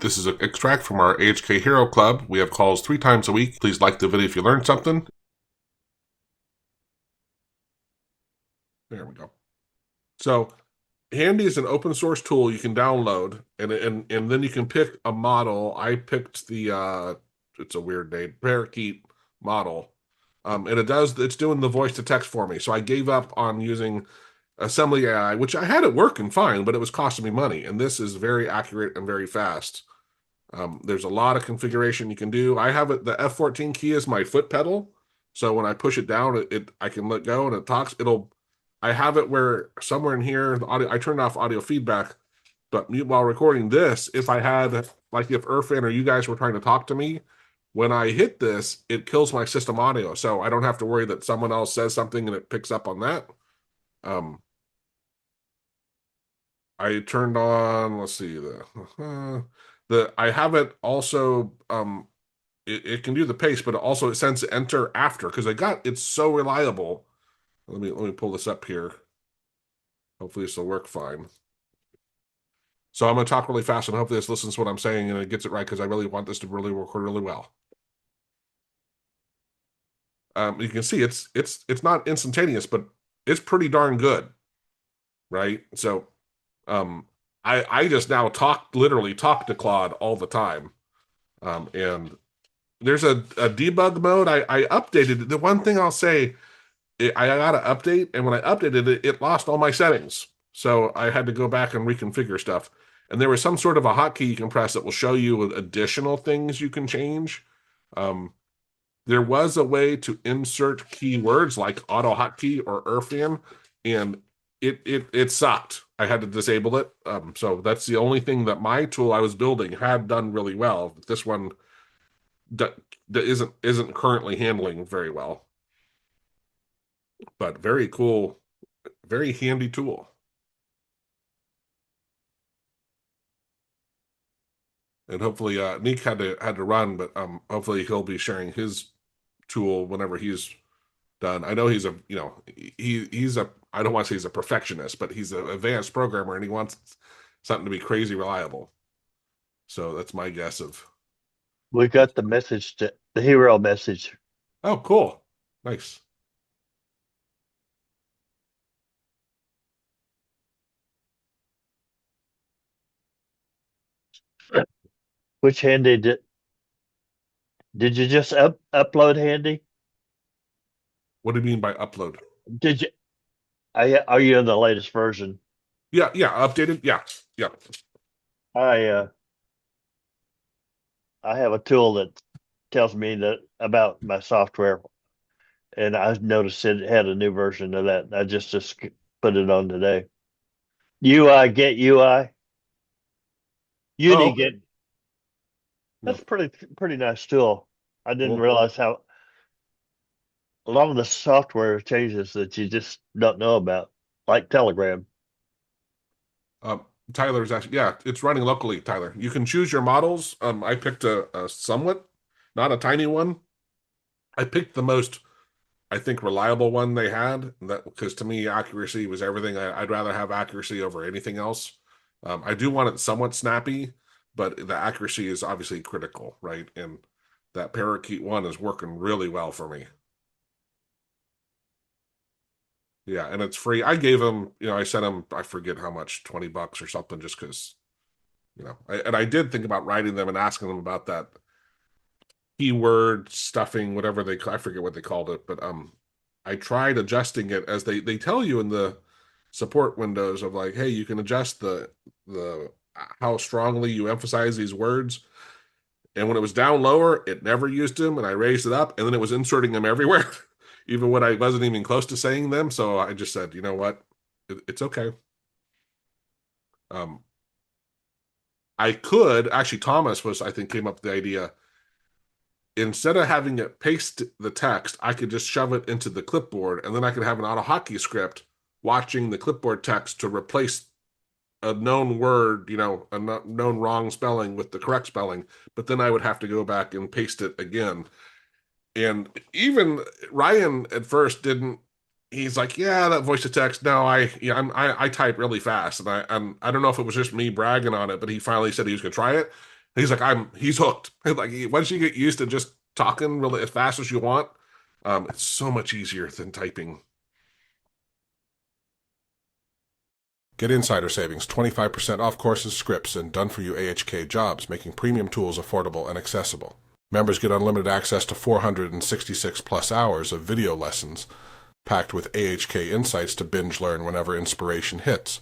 This is an extract from our AHK Hero Club. We have calls 3 times a week. Please like the video if you learned something. There we go. So, Handy is an open source tool you can download, and then you can pick a model. I picked the it's a weird name, Parakeet model, and it's doing the voice to text for me. So I gave up on using Assembly AI, which I had it working fine, but it was costing me money. And this is very accurate and very fast. There's a lot of configuration you can do. I have it. The F14 key is my foot pedal, so when I push it down, I can let go and it talks. I have it where somewhere in here, the audio. I turned off audio feedback, but while recording this, if I had like if Irfan or you guys were trying to talk to me, when I hit this, it kills my system audio, so I don't have to worry that someone else says something and it picks up on that. I turned on. Let's see the I have it also. It can do the pace, but it sends enter after because it's so reliable. Let me pull this up here. Hopefully this will work fine. So I'm going to talk really fast and hopefully this listens to what I'm saying and it gets it right because I really want this to really work really well. You can see it's not instantaneous, but it's pretty darn good, right? So I just now literally talk to Claude all the time, and there's a debug mode. I updated it. The one thing I'll say. I got to update, and when I updated it, it lost all my settings. So I had to go back and reconfigure stuff. And there was some sort of a hotkey you can press that will show you additional things you can change. There was a way to insert keywords like auto hotkey or Irfan, and it sucked. I had to disable it. So that's the only thing that my tool I was building had done really well. This one isn't currently handling very well. But very cool, very handy tool. And hopefully Nick had to run, but hopefully he'll be sharing his tool whenever he's done. I know he's he's a I don't want to say he's a perfectionist, but he's an advanced programmer and he wants something to be crazy reliable. So that's my guess of. We got the hero message. Oh, cool. Nice. Which Handy did you just upload Handy? What do you mean by upload? Did you are you in the latest version? Yeah, updated. Yeah. I I have a tool that tells me that about my software, and I noticed it had a new version of that. I just put it on today. UI get UI. Oh, Uni okay. get That's pretty nice tool. I didn't Well, realize how a lot of the software changes that you just don't know about, like Telegram. Tyler's actually, yeah, it's running locally, Tyler. You can choose your models. I picked a somewhat, not a tiny one. I picked the most, I think, reliable one they had. That because to me, accuracy was everything. I'd rather have accuracy over anything else. I do want it somewhat snappy, but the accuracy is obviously critical, right? And that Parakeet one is working really well for me. Yeah, and it's free. I gave him, I sent him, I forget how much, $20 or something, just because, and I did think about writing them and asking them about that keyword stuffing, whatever I forget what they called it, but I tried adjusting it as they tell you in the support windows of like, hey, you can adjust the how strongly you emphasize these words. And when it was down lower, it never used them, and I raised it up, and then it was inserting them everywhere, even when I wasn't even close to saying them. So I just said, you know what, it's okay. Um, I could actually, I think, came up with the idea. Instead of having it paste the text, I could just shove it into the clipboard, and then I could have an auto hotkey script watching the clipboard text to replace a known word, a known wrong spelling with the correct spelling. But then I would have to go back and paste it again. And even Ryan at first didn't. He's like, yeah, that voice to text. No, I type really fast, and I don't know if it was just me bragging on it, but he finally said he was gonna try it, He's like, he's hooked. Like once you get used to just talking really as fast as you want, it's so much easier than typing. Get insider savings, 25% off courses, scripts, and done-for-you AHK jobs, making premium tools affordable and accessible. Members get unlimited access to 466 plus hours of video lessons, packed with AHK insights to binge learn whenever inspiration hits.